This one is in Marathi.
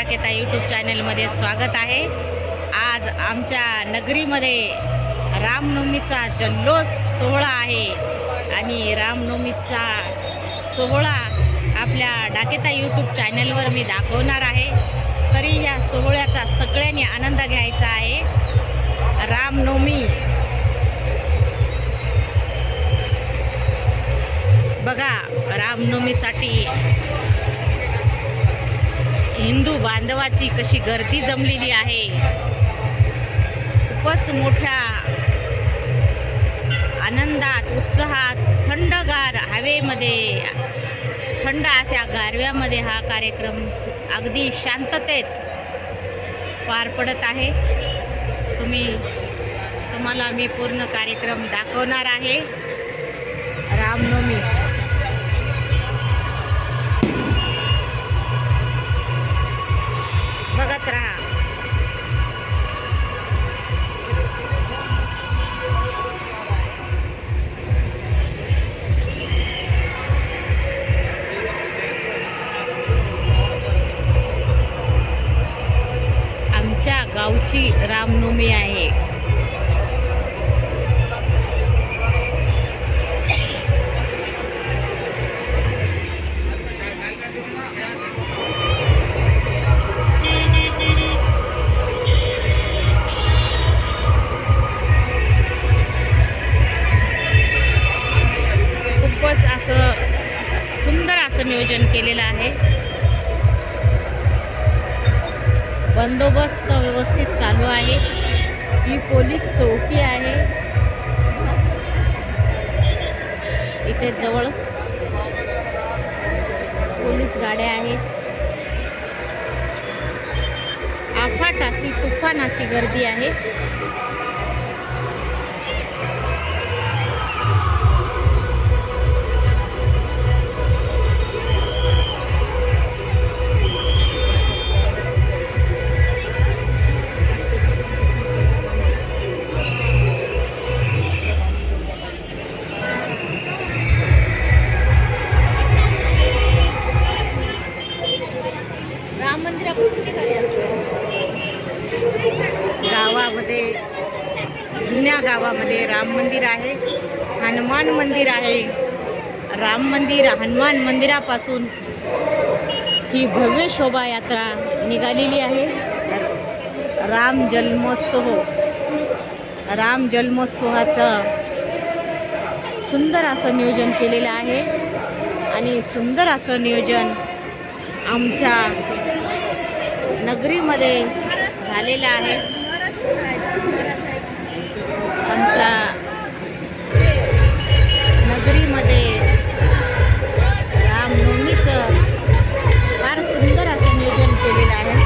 डाकेता यूट्यूब चॅनलमध्ये स्वागत आहे। आज आमच्या नगरीमध्ये रामनवमीचा जल्लोष सोहळा आहे आणि रामनवमीचा सोहळा आपल्या डाकेता यूट्यूब चॅनलवर मी दाखवणार आहे। तरी या सोहळ्याचा सगळ्यांनी आनंद घ्यायचा आहे। रामनवमी बघा, रामनवमीसाठी हिंदू बांधवाची कशी गर्दी जमलेली आहे। खूपच मोठ्या आनंदात, उत्साहात, थंडगार हवेमध्ये, थंड अशा गारव्यामध्ये हा कार्यक्रम अगदी शांततेत पार पडत आहे। तुम्हाला मी पूर्ण कार्यक्रम दाखवणार आहे। रामनवमी बघत रहा। आमच्या गावची रामनवमी आहे। सुंदर असं नियोजन केलेलं आहे। बंदोबस्त व्यवस्थित चालू आहे। ही पोलीस चौकी आहे। इथे जवळ पोलीस गाड्या आहेत। अफाट अशी तुफान अशी गर्दी आहे। राम मंदिरापासून निघाले गावामध्ये, जुन्या गावामध्ये राम मंदिर आहे, हनुमान मंदिर आहे। राम मंदिर, हनुमान मंदिरापासून ही भव्य शोभायात्रा निघालेली आहे। राम जन्मोत्सवाचं सुंदर असं नियोजन केलेलं आहे आणि सुंदर असं नियोजन आमच्या नगरीमध्ये झालेलं आहे। आमच्या नगरीमध्ये रामनवमीचं फार सुंदर असं नियोजन केलेलं आहे।